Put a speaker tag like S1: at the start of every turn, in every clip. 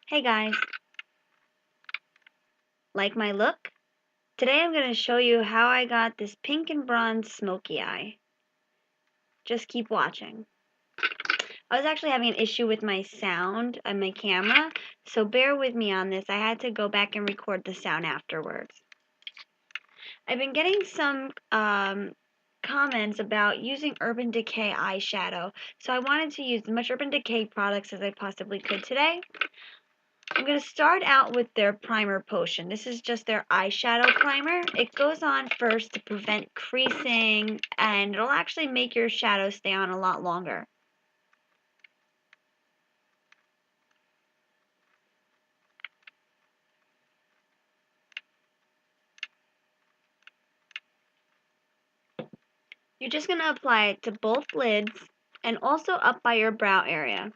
S1: Hey guys, like my look? Today I'm going to show you how I got this pink and bronze smoky eye. Just keep watching. I was actually having an issue with my sound on my camera, so bear with me on this. I had to go back and record the sound afterwards. I've been getting some comments about using Urban Decay eyeshadow, so I wanted to use as much Urban Decay products as I possibly could today. I'm going to start out with their primer potion. This is just their eyeshadow primer. It goes on first to prevent creasing, and it'll actually make your shadow stay on a lot longer. You're just going to apply it to both lids and also up by your brow area.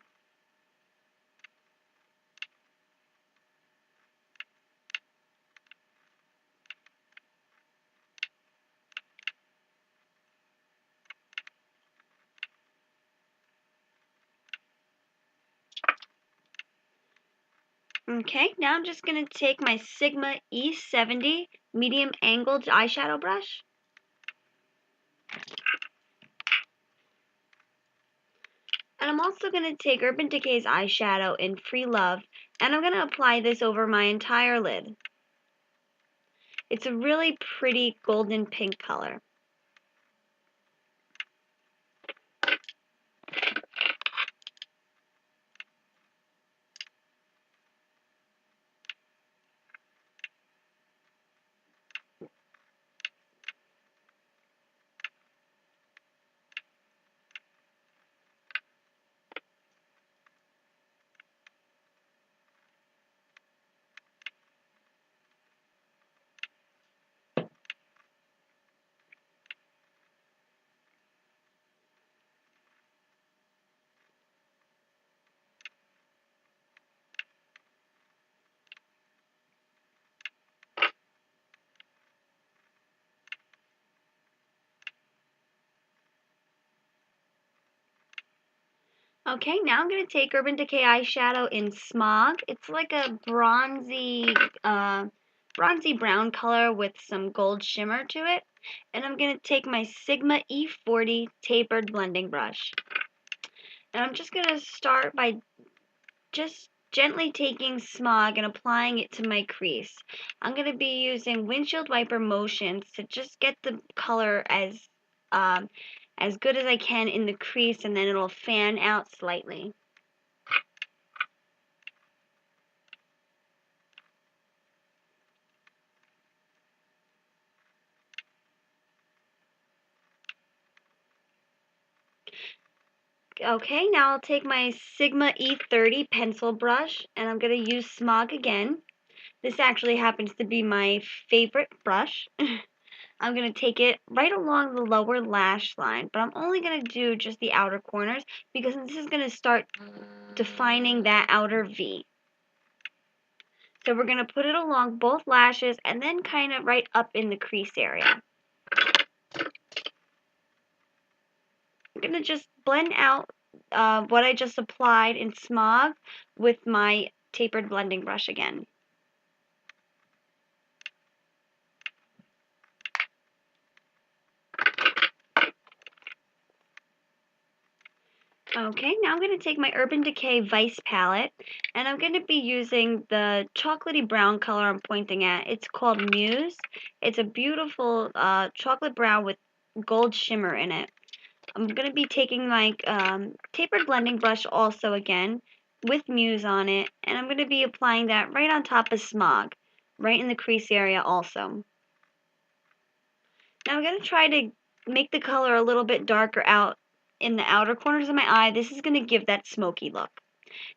S1: Okay, now I'm just going to take my Sigma E70 medium angled eyeshadow brush. And I'm also going to take Urban Decay's eyeshadow in Freelove, and I'm going to apply this over my entire lid. It's a really pretty golden pink color. Okay, now I'm going to take Urban Decay eyeshadow in Smog. It's like a bronzy brown color with some gold shimmer to it. And I'm going to take my Sigma E40 tapered blending brush. And I'm just going to start by just gently taking Smog and applying it to my crease. I'm going to be using windshield wiper motions to just get the color as good as I can in the crease, and then it'll fan out slightly. Okay, now I'll take my Sigma E30 pencil brush, and I'm going to use Smog again. This actually happens to be my favorite brush. I'm going to take it right along the lower lash line, but I'm only going to do just the outer corners because this is going to start defining that outer V. So we're going to put it along both lashes and then kind of right up in the crease area. I'm going to just blend out what I just applied in Smog with my tapered blending brush again. Okay, now I'm going to take my Urban Decay Vice palette, and I'm going to be using the chocolatey brown color I'm pointing at. It's called Muse. It's a beautiful chocolate brown with gold shimmer in it. I'm going to be taking my tapered blending brush also again with Muse on it, and I'm going to be applying that right on top of Smog, right in the crease area also. Now I'm going to try to make the color a little bit darker out in the outer corners of my eye. This is going to give that smoky look.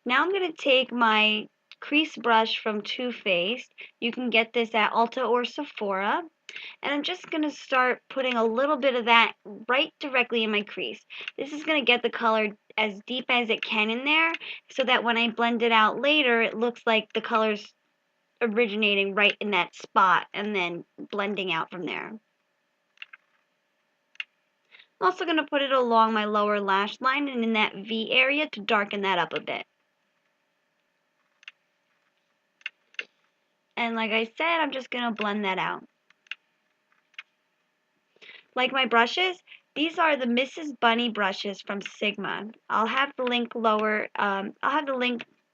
S1: Now I'm going to take my crease brush from Too Faced. You can get this at Ulta or Sephora. And I'm just going to start putting a little bit of that right directly in my crease. This is going to get the color as deep as it can in there so that when I blend it out later, it looks like the color's originating right in that spot and then blending out from there. I'm also going to put it along my lower lash line and in that V area to darken that up a bit. And like I said, I'm just going to blend that out. Like my brushes, these are the Mrs. Bunny brushes from Sigma. I'll have the link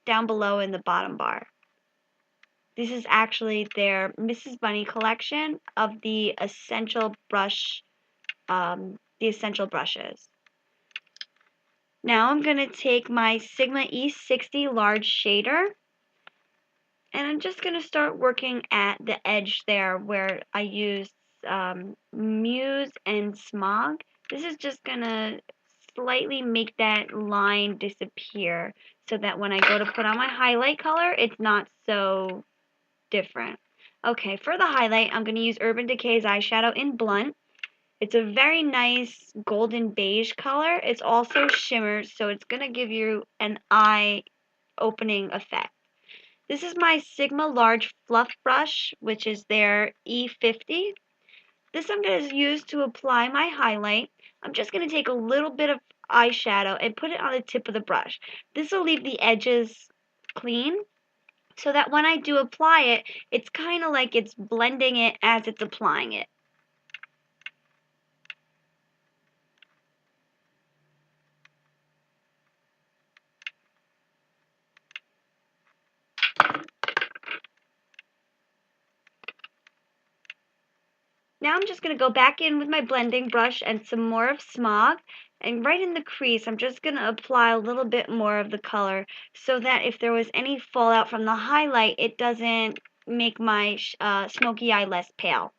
S1: down below in the bottom bar. This is actually their Mrs. Bunny collection of the essential brushes. Now I'm going to take my Sigma E60 large shader, and I'm just going to start working at the edge there where I used Muse and Smog. This is just going to slightly make that line disappear so that when I go to put on my highlight color, it's not so different. Okay, for the highlight, I'm going to use Urban Decay's eyeshadow in Blunt. It's a very nice golden beige color. It's also shimmer, so it's going to give you an eye opening effect. This is my Sigma large fluff brush, which is their E50. This I'm going to use to apply my highlight. I'm just going to take a little bit of eyeshadow and put it on the tip of the brush. This will leave the edges clean so that when I do apply it, it's kind of like it's blending it as it's applying it. Now I'm just going to go back in with my blending brush and some more of Smog. And right in the crease, I'm just going to apply a little bit more of the color so that if there was any fallout from the highlight, it doesn't make my smoky eye less pale.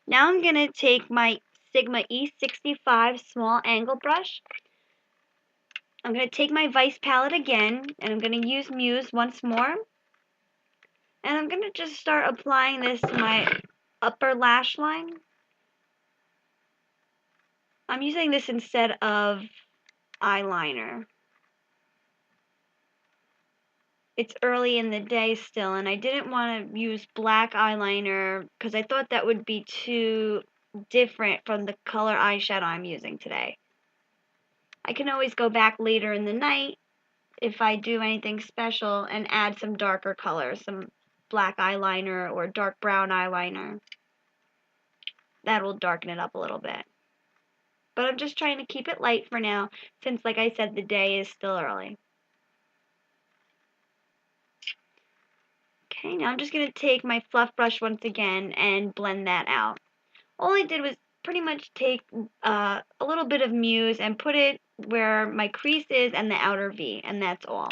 S1: Now I'm going to take my Sigma E65 small angle brush. I'm going to take my Vice palette again, and I'm going to use Muse once more. And I'm going to just start applying this to my upper lash line. I'm using this instead of eyeliner. It's early in the day still, and I didn't want to use black eyeliner because I thought that would be too different from the color eyeshadow I'm using today. I can always go back later in the night if I do anything special and add some darker colors, some black eyeliner or dark brown eyeliner. That will darken it up a little bit. But I'm just trying to keep it light for now since, like I said, the day is still early. Okay, now I'm just going to take my fluff brush once again and blend that out. All I did was pretty much take a little bit of Muse and put it where my crease is and the outer V, and that's all.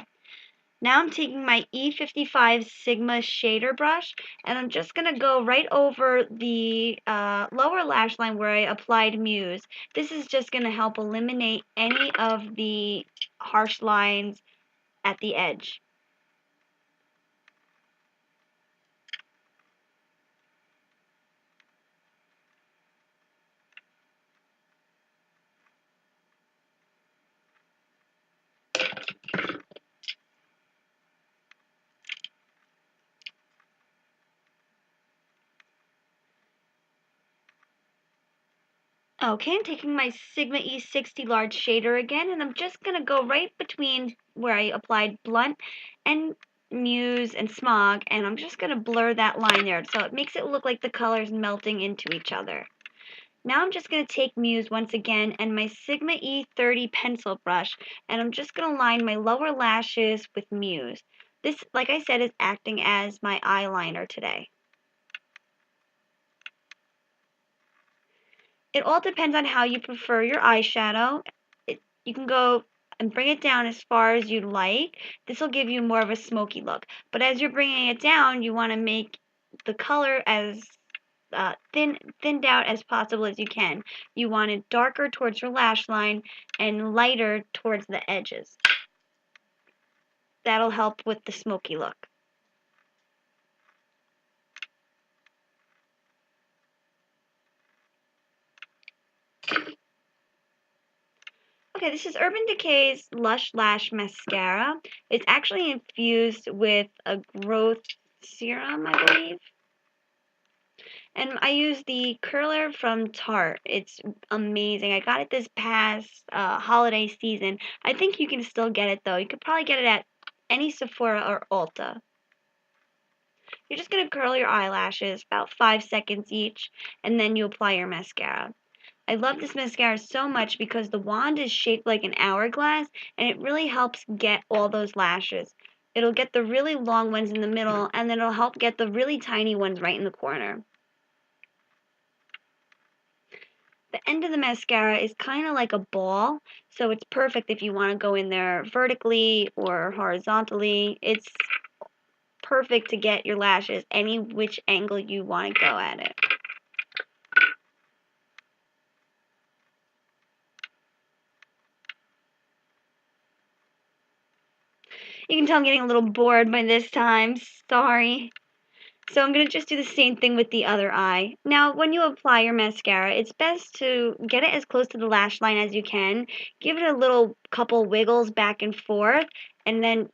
S1: Now I'm taking my E55 Sigma shader brush, and I'm just going to go right over the lower lash line where I applied Muse. This is just going to help eliminate any of the harsh lines at the edge. Okay, I'm taking my Sigma E60 large shader again, and I'm just going to go right between where I applied Blunt and Muse and Smog, and I'm just going to blur that line there so it makes it look like the colors melting into each other. Now I'm just going to take Muse once again and my Sigma E30 pencil brush, and I'm just going to line my lower lashes with Muse. This, like I said, is acting as my eyeliner today. It all depends on how you prefer your eyeshadow. You can go and bring it down as far as you'd like. This will give you more of a smoky look. But as you're bringing it down, you want to make the color as thinned out as possible as you can. You want it darker towards your lash line and lighter towards the edges. That'll help with the smoky look. Okay, this is Urban Decay's Lush Lash Mascara. It's actually infused with a growth serum, I believe. And I use the curler from Tarte. It's amazing. I got it this past holiday season. I think you can still get it, though. You could probably get it at any Sephora or Ulta. You're just going to curl your eyelashes about 5 seconds each, and then you apply your mascara. I love this mascara so much because the wand is shaped like an hourglass, and it really helps get all those lashes. It'll get the really long ones in the middle, and then it'll help get the really tiny ones right in the corner. The end of the mascara is kind of like a ball, so it's perfect if you want to go in there vertically or horizontally. It's perfect to get your lashes any which angle you want to go at it. You can tell I'm getting a little bored by this time. Sorry. So I'm going to just do the same thing with the other eye. Now, when you apply your mascara, it's best to get it as close to the lash line as you can. Give it a little couple wiggles back and forth, and then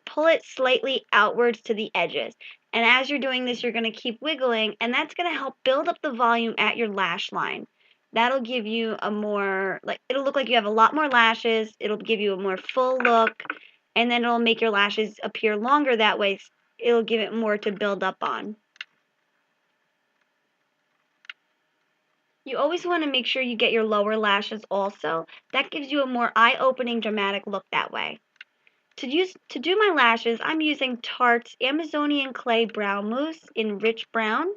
S1: pull it slightly outwards to the edges. And as you're doing this, you're going to keep wiggling, and that's going to help build up the volume at your lash line. That'll give you a more, it'll look like you have a lot more lashes. It'll give you a more full look, and then it'll make your lashes appear longer that way. It'll give it more to build up on. You always want to make sure you get your lower lashes also. That gives you a more eye-opening, dramatic look that way. To do my lashes, I'm using Tarte's Amazonian Clay Brow Mousse in Rich Brown.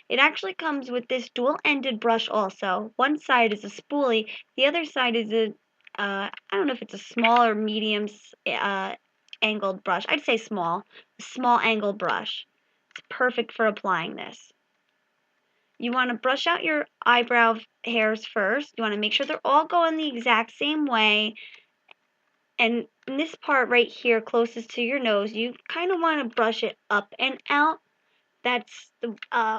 S1: It actually comes with this dual-ended brush also. One side is a spoolie, the other side is I don't know if it's a small or medium angled brush. I'd say small. A small angled brush. It's perfect for applying this. You want to brush out your eyebrow hairs first. You want to make sure they're all going the exact same way. And in this part right here, closest to your nose, you kind of want to brush it up and out. That's the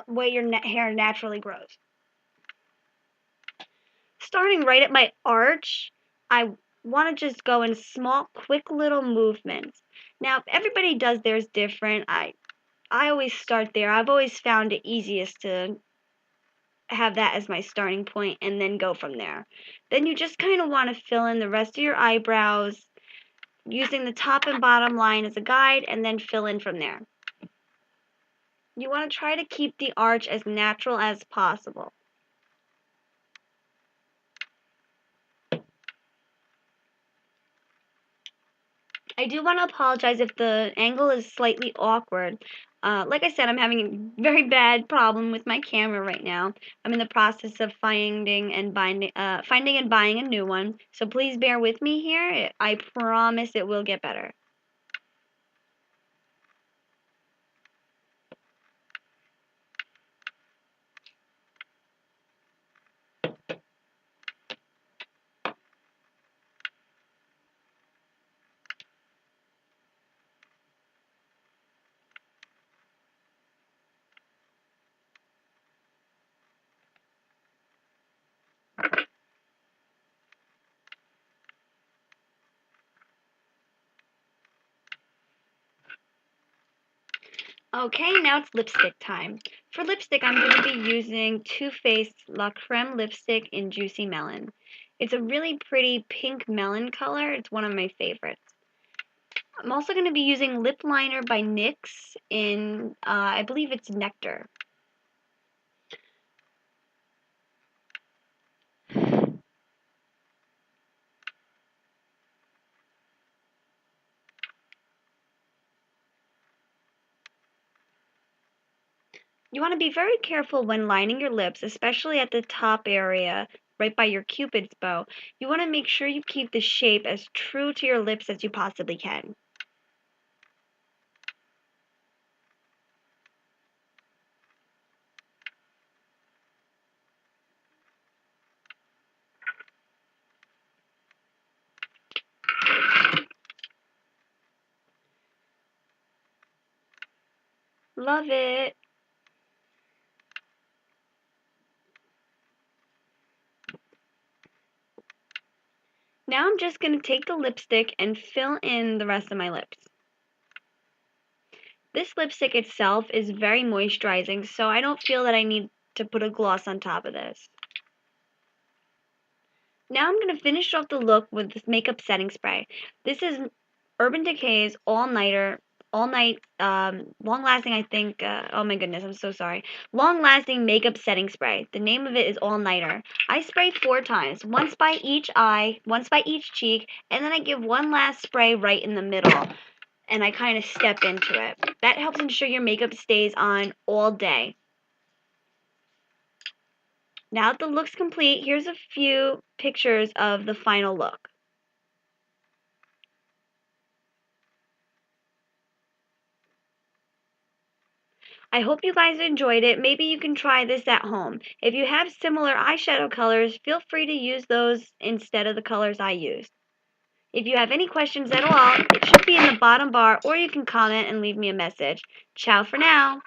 S1: way your hair naturally grows. Starting right at my arch, I want to just go in small, quick little movements. Now, everybody does theirs different. I always start there. I've always found it easiest to have that as my starting point and then go from there. Then you just kind of want to fill in the rest of your eyebrows using the top and bottom line as a guide, and then fill in from there. You want to try to keep the arch as natural as possible. I do want to apologize if the angle is slightly awkward. Like I said, I'm having a very bad problem with my camera right now. I'm in the process of finding and buying a new one. So please bear with me here. I promise it will get better. Okay, now it's lipstick time. For lipstick, I'm going to be using Too Faced La Creme lipstick in Juicy Melon. It's a really pretty pink melon color. It's one of my favorites. I'm also going to be using Lipliner by NYX in, I believe it's Nectar. You want to be very careful when lining your lips, especially at the top area, right by your cupid's bow. You want to make sure you keep the shape as true to your lips as you possibly can. Love it! Now I'm just going to take the lipstick and fill in the rest of my lips. This lipstick itself is very moisturizing, so I don't feel that I need to put a gloss on top of this. Now I'm going to finish off the look with this makeup setting spray. This is Urban Decay's All Nighter all night, long lasting, I think, oh my goodness, I'm so sorry. Long lasting makeup setting spray. The name of it is All Nighter. I spray 4 times, once by each eye, once by each cheek, and then I give one last spray right in the middle. And I kind of step into it. That helps ensure your makeup stays on all day. Now that the look's complete, here's a few pictures of the final look. I hope you guys enjoyed it. Maybe you can try this at home. If you have similar eyeshadow colors, feel free to use those instead of the colors I used. If you have any questions at all, it should be in the bottom bar, or you can comment and leave me a message. Ciao for now.